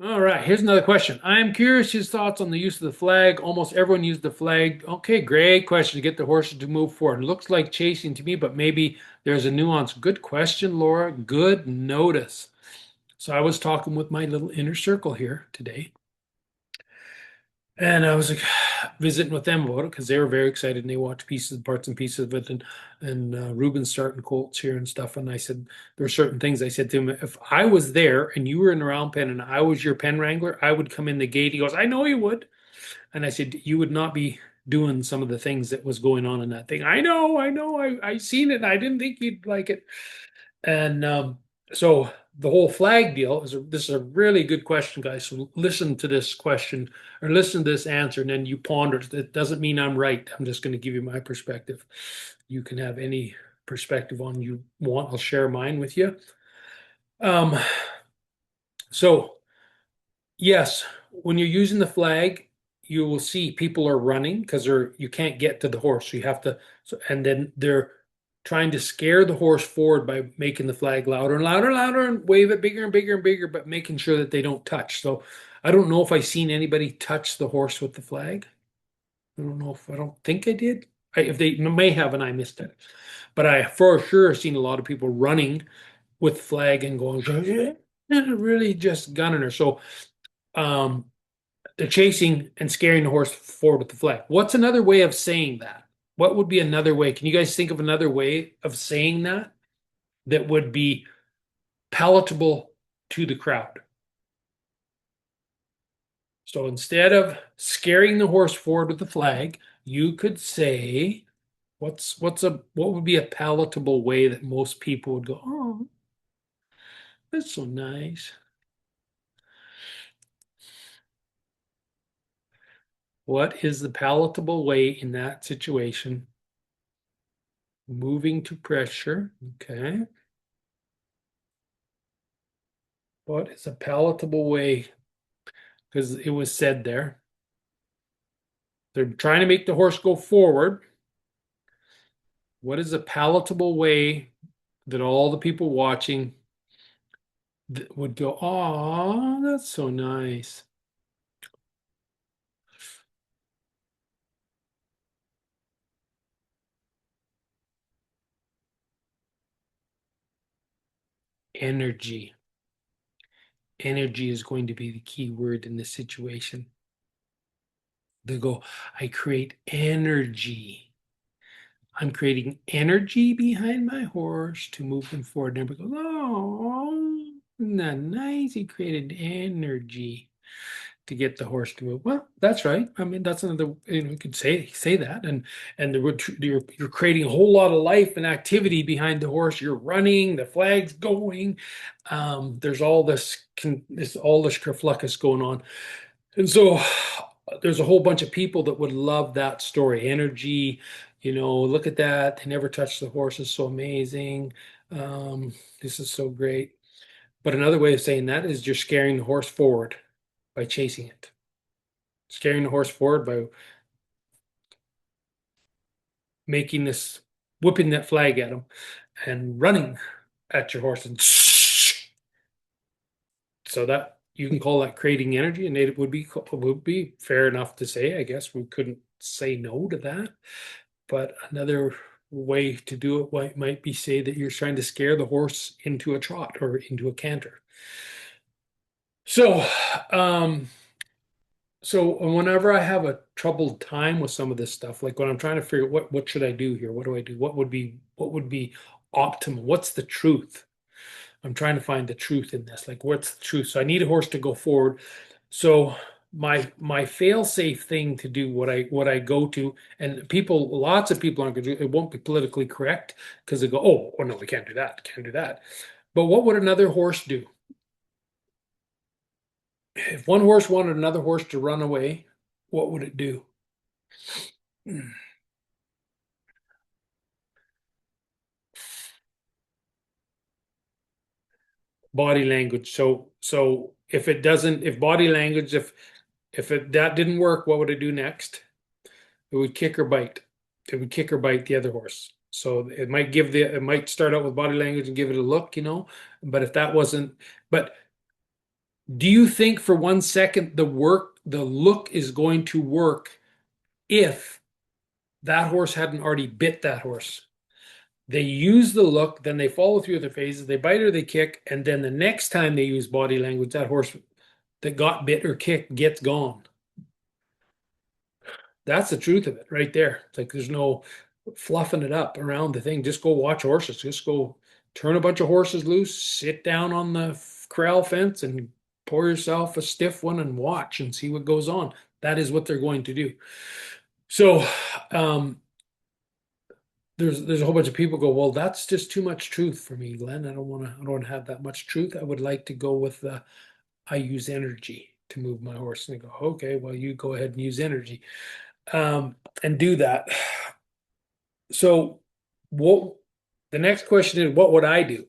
All right, here's another question. I'm curious his thoughts on the use of the flag. Almost everyone used the flag. Okay, great question to get the horses to move forward. Looks like chasing to me, but maybe there's a nuance. Good question, Laura. Good notice. So I was talking with my little inner circle here today, and I was like visiting with them about it because they were very excited and they watched pieces, parts and pieces of it, and Ruben's starting colts here and stuff. And I said there were certain things I said to him. If I was there and you were in the round pen and I was your pen wrangler, I would come in the gate. He goes, I know you would. And I said you would not be doing some of the things that was going on in that thing. I know, I seen it. And I didn't think you'd like it. And so the whole flag deal this is a really good question, guys. So listen to this question or listen to this answer, and then you ponder it. It doesn't mean I'm right. I'm just going to give you my perspective. You can have any perspective on you want. I'll share mine with you. Um, so yes, when you're using the flag, you will see people are running because you can't get to the horse. So you have to, and then they're trying to scare the horse forward by making the flag louder and louder and louder and wave it bigger and bigger and bigger, but making sure that they don't touch. So I don't know if I seen anybody touch the horse with the flag. I don't think I did. If they may have and I missed it. But I for sure seen a lot of people running with flag and going really just gunning her. So um they're chasing and scaring the horse forward with the flag. What's another way of saying that? What would be another way? Can you guys think of another way of saying that that would be palatable to the crowd? So instead of scaring the horse forward with the flag, you could say, what would be a palatable way that most people would go, oh, that's so nice. What is the palatable way in that situation? Moving to pressure. Okay. What is a palatable way? Because it was said there. They're trying to make the horse go forward. What is a palatable way that all the people watching would go, oh, that's so nice. Energy. Energy is going to be the key word in this situation. They go, I create energy. I'm creating energy behind my horse to move him forward. And everybody goes, oh, isn't that nice? He created energy to get the horse to move. Well, that's right. I mean, that's another, you could say that, and you're creating a whole lot of life and activity behind the horse. You're running, the flag's going. There's all this kerfluffus going on, and so there's a whole bunch of people that would love that story. Energy, look at that. They never touched the horse. Is so amazing. This is so great. But another way of saying that is you're scaring the horse forward by chasing it. Scaring the horse forward by making this, whipping that flag at him and running at your horse. And so that you can call that creating energy, and it would be fair enough to say, I guess we couldn't say no to that. But another way to do it might be say that you're trying to scare the horse into a trot or into a canter. So, um, So whenever I have a troubled time with some of this stuff, like when I'm trying to figure out what should I do here? What do I do? What would be optimal? What's the truth? I'm trying to find the truth in this. Like what's the truth? So I need a horse to go forward. So my fail-safe thing to do, what I go to, and lots of people aren't going to do it, won't be politically correct because they go, oh no, we can't do that, can't do that. But what would another horse do? If one horse wanted another horse to run away, what would it do? Body language. So if it doesn't, if body language, if that didn't work, what would it do next? It would kick or bite. It would kick or bite the other horse. So it might start out with body language and give it a look, but if that wasn't, but Do you think for 1 second the look is going to work if that horse hadn't already bit that horse? They use the look, then they follow through their phases, they bite or they kick, and then the next time they use body language, that horse that got bit or kicked gets gone. That's the truth of it right there. It's like there's no fluffing it up around the thing. Just go watch horses. Just go turn a bunch of horses loose, sit down on the corral fence and pour yourself a stiff one and watch and see what goes on. That is what they're going to do. So um, there's a whole bunch of people go, well, that's just too much truth for me, Glenn. I don't want to have that much truth. I would like to go with the I use energy to move my horse. And they go, okay, well, you go ahead and use energy and do that. So what the next question is, what would I do?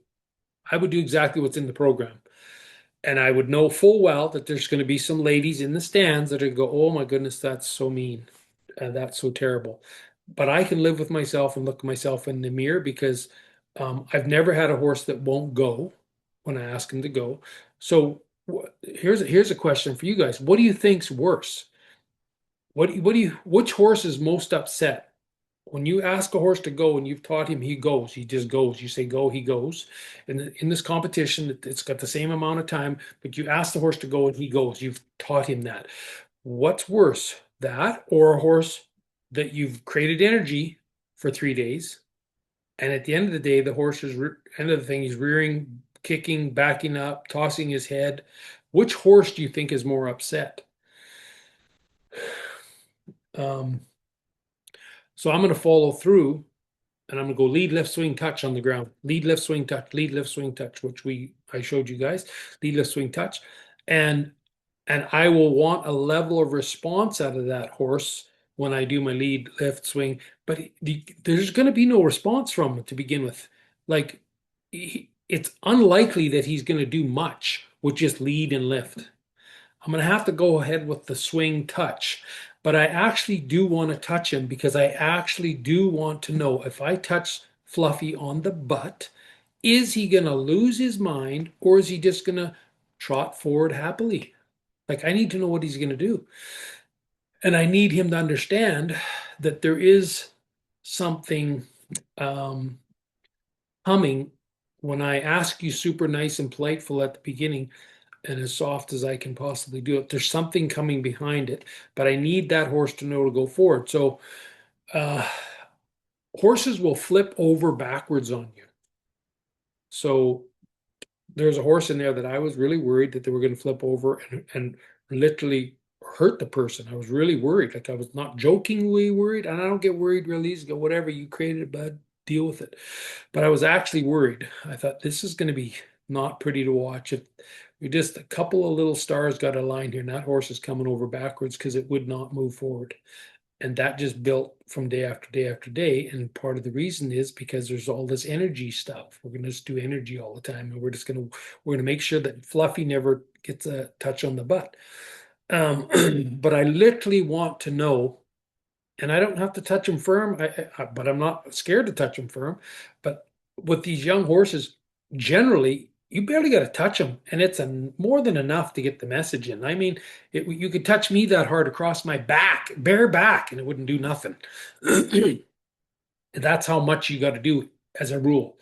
I would do exactly what's in the program. And I would know full well that there's going to be some ladies in the stands that are going to go, oh my goodness, that's so mean. That's so terrible. But I can live with myself and look at myself in the mirror because I've never had a horse that won't go when I ask him to go. So here's a question for you guys. What do you think's worse? Which horse is most upset? When you ask a horse to go and you've taught him he goes, he just goes. You say go, he goes. And in this competition, it's got the same amount of time, but you ask the horse to go and he goes. You've taught him that. What's worse, that or a horse that you've created energy for 3 days, and at the end of the day, the horse is end of the thing, he's rearing, kicking, backing up, tossing his head. Which horse do you think is more upset? Um, so I'm going to follow through and I'm gonna go lead, lift, swing, touch on the ground. Lead, lift, swing, touch, lead, lift, swing, touch, which I showed you guys. Lead, lift, swing, touch. And I will want a level of response out of that horse when I do my lead, lift, swing. But there's going to be no response from him to begin with. Like it's unlikely that he's going to do much with just lead and lift. I'm going to have to go ahead with the swing touch. But I actually do want to touch him because I actually do want to know if I touch Fluffy on the butt, is he going to lose his mind or is he just going to trot forward happily? Like, I need to know what he's going to do. And I need him to understand that there is something um, coming when I ask you super nice and politeful at the beginning and as soft as I can possibly do it. There's something coming behind it, but I need that horse to know to go forward. So uh, horses will flip over backwards on you. So there's a horse in there that I was really worried that they were going to flip over and literally hurt the person. I was really worried. Like I was not jokingly worried, and I don't get worried real easy. Go, whatever, you created it, bud, deal with it. But I was actually worried. I thought this is going to be not pretty to watch. If we just a couple of little stars got aligned here, and that horse is coming over backwards because it would not move forward. And that just built from day after day after day. And part of the reason is because there's all this energy stuff. We're going to just do energy all the time. And we're going to make sure that Fluffy never gets a touch on the butt. But I literally want to know, and I don't have to touch him firm, but I'm not scared to touch him firm. But with these young horses, generally, you barely got to touch them, and it's more than enough to get the message in. I mean, you could touch me that hard across my back, bare back, and it wouldn't do nothing. That's how much you got to do as a rule.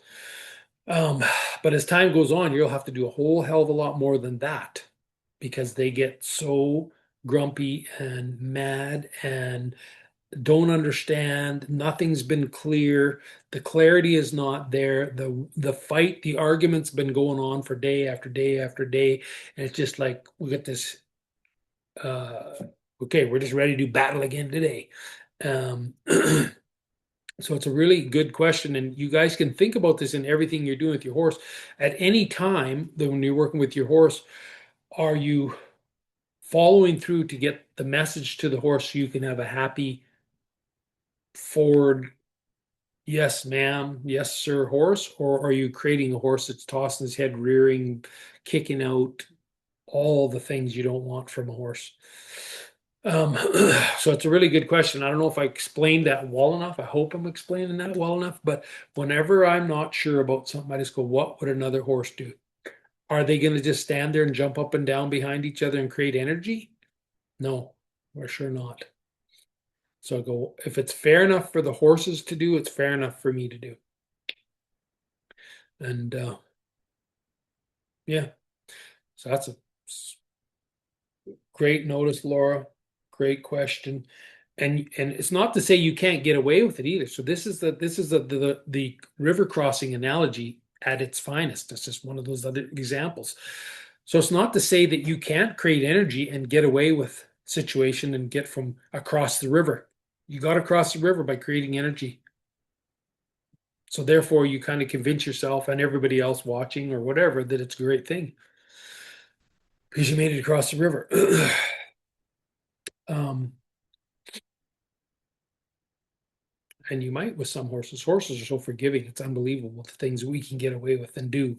Um, but as time goes on, you'll have to do a whole hell of a lot more than that because they get so grumpy and mad and don't understand. Nothing's been clear. The clarity is not there. The fight, the argument's been going on for day after day after day. And it's just like we get this uh okay, we're just ready to do battle again today. Um so it's a really good question. And you guys can think about this in everything you're doing with your horse. At any time that when you're working with your horse, are you following through to get the message to the horse so you can have a happy forward yes, ma'am, yes, sir horse, or are you creating a horse that's tossing his head, rearing, kicking out, all the things you don't want from a horse? Um, so it's a really good question. I don't know if I explained that well enough. I hope I'm explaining that well enough, but whenever I'm not sure about something, I just go, what would another horse do? Are they going to just stand there and jump up and down behind each other and create energy? No, we're sure not. So I go, if it's fair enough for the horses to do, it's fair enough for me to do. And yeah, so that's a great notice, Laura. Great question. And it's not to say you can't get away with it either. So this is the river crossing analogy at its finest. It's just one of those other examples. So it's not to say that you can't create energy and get away with situation and get from across the river. You got to cross the river by creating energy. So therefore, you kind of convince yourself and everybody else watching or whatever that it's a great thing because you made it across the river. um, and you might with some horses. Horses are so forgiving; it's unbelievable the things we can get away with and do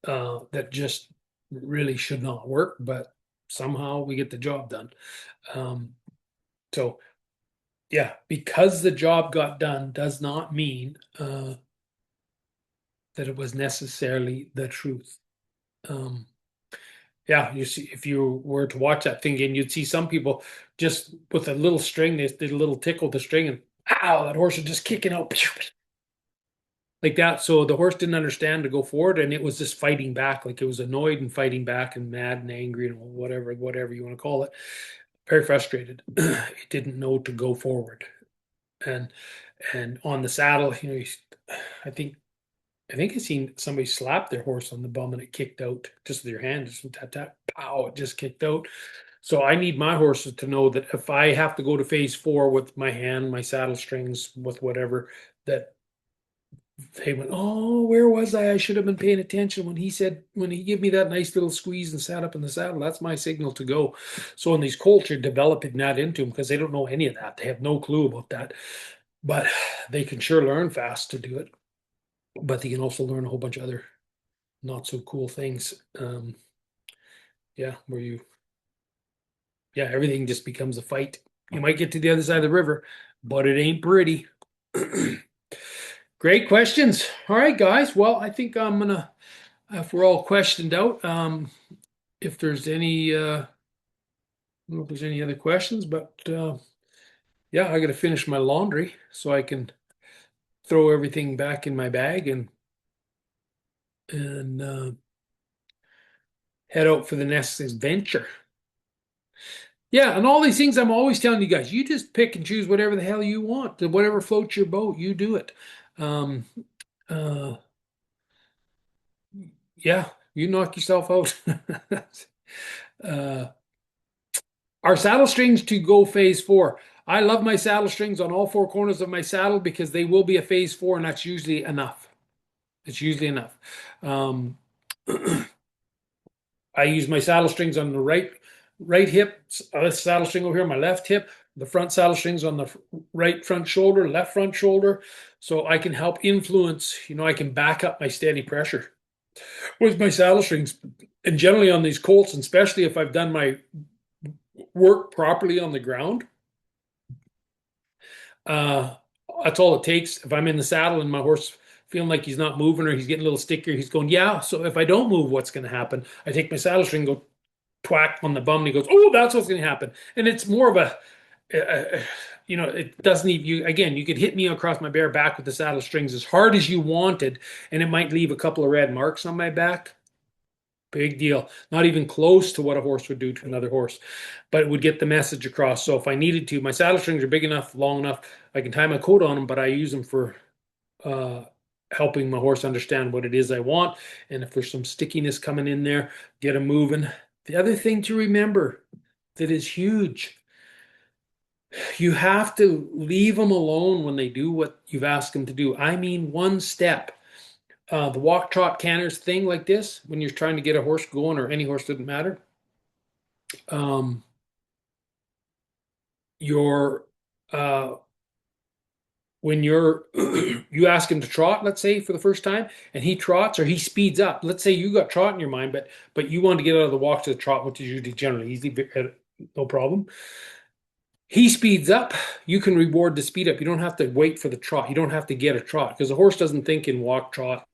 that just really should not work, but somehow we get the job done. Um, so yeah, because the job got done does not mean that it was necessarily the truth. Um, yeah, you see, if you were to watch that thing again, you'd see some people just with a little string, they did a little tickle the string, and ow, that horse was just kicking out like that. So the horse didn't understand to go forward, and it was just fighting back, like it was annoyed and fighting back and mad and angry and whatever you want to call it. Very frustrated. It didn't know to go forward, and on the saddle, I think I seen somebody slap their horse on the bum and it kicked out just with your hand, just tap tap, pow, it just kicked out. So I need my horses to know that if I have to go to phase 4 with my hand, my saddle strings, with whatever, that they went, oh, where was I? I should have been paying attention when he gave me that nice little squeeze and sat up in the saddle. That's my signal to go. So in these colts, you're developing that into them because they don't know any of that. They have no clue about that, but they can sure learn fast to do it. But they can also learn a whole bunch of other not so cool things. Yeah, everything just becomes a fight. You might get to the other side of the river, but it ain't pretty. Great questions. All right, guys. Well, I think I'm gonna, if we're all questioned out, if there's any, I don't know if there's any other questions, but yeah, I got to finish my laundry so I can throw everything back in my bag and head out for the next adventure. Yeah, and all these things I'm always telling you guys, you just pick and choose whatever the hell you want. Whatever floats your boat, you do it. Um, uh, yeah, you knock yourself out. uh, our saddle strings to go phase 4. I love my saddle strings on all 4 corners of my saddle because they will be a phase 4, and that's usually enough. It's usually enough. Um, I use my saddle strings on the right hip, saddle string over here, my left hip, the front saddle strings on the right front shoulder, left front shoulder. So I can help influence, I can back up my steady pressure with my saddle strings. And generally on these colts, and especially if I've done my work properly on the ground, uh, that's all it takes. If I'm in the saddle and my horse feeling like he's not moving or he's getting a little stickier, he's going, yeah. So if I don't move, what's going to happen? I take my saddle string, go twack on the bum, and he goes, "Oh, that's what's going to happen." And it's more of it doesn't even you again. You could hit me across my bare back with the saddle strings as hard as you wanted, and it might leave a couple of red marks on my back. Big deal. Not even close to what a horse would do to another horse, but it would get the message across. So if I needed to, my saddle strings are big enough, long enough, I can tie my coat on them, but I use them for uh, helping my horse understand what it is I want. And if there's some stickiness coming in there, get them moving. The other thing to remember that is huge, you have to leave them alone when they do what you've asked them to do. I mean, one step. The walk, trot, canters thing like this, when you're trying to get a horse going, or any horse, doesn't matter. Um, you're when you ask him to trot, let's say for the first time, and he trots or he speeds up. Let's say you got trot in your mind, but you want to get out of the walk to the trot, which is usually generally easy, no problem. He speeds up, you can reward the speed up. You don't have to wait for the trot. You don't have to get a trot because the horse doesn't think in walk, trot,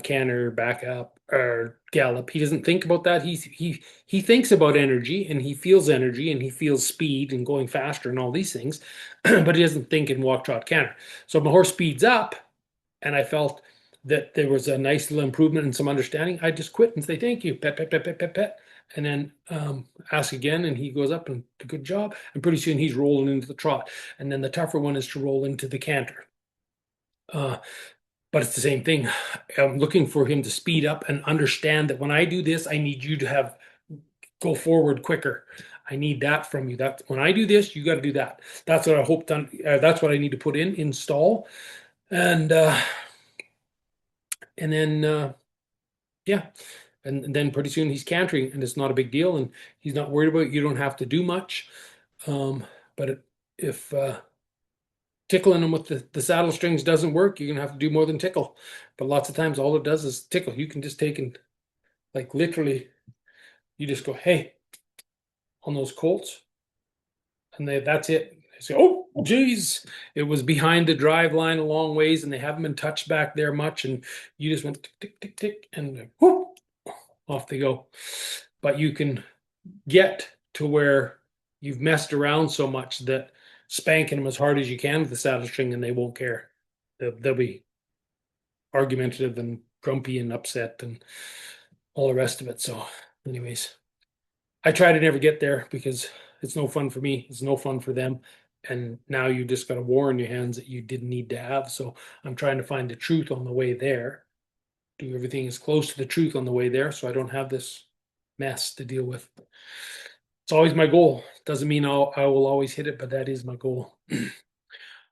canter, back up, or gallop. He doesn't think about that. He thinks about energy and he feels speed and going faster and all these things, but he doesn't think in walk, trot, canter. So if my horse speeds up and I felt that there was a nice little improvement and some understanding, I just quit and say thank you, pet, pet, pet, pet, pet, pet, and then ask again, and he goes up and good job. And pretty soon he's rolling into the trot, and then the tougher one is to roll into the canter. Uh, but it's the same thing. I'm looking for him to speed up and understand that when I do this, I need you to have go forward quicker. I need that from you. That when I do this, you got to do that. That's what I hope done. That's what I need to put in install, and then yeah, and then pretty soon he's cantering, and it's not a big deal, and he's not worried about it. You don't have to do much, um, but if tickling him with the saddle strings doesn't work, you're gonna have to do more than tickle. But lots of times, all it does is tickle. You can just take and like literally, you just go, hey, on those colts, and that's it. They say, oh, geez, it was behind the drive line a long ways, and they haven't been touched back there much, and you just went tick, tick, tick, tick, and whoop, off they go. But you can get to where you've messed around so much that spanking them as hard as you can with the saddle string, and they won't care. They'll be argumentative and grumpy and upset and all the rest of it. So, anyways, I try to never get there because it's no fun for me. It's no fun for them. And now you just got a war in your hands that you didn't need to have. So I'm trying to find the truth on the way there. Do everything as close to the truth on the way there so I don't have this mess to deal with. It's always my goal. Doesn't mean I will always hit it, but that is my goal.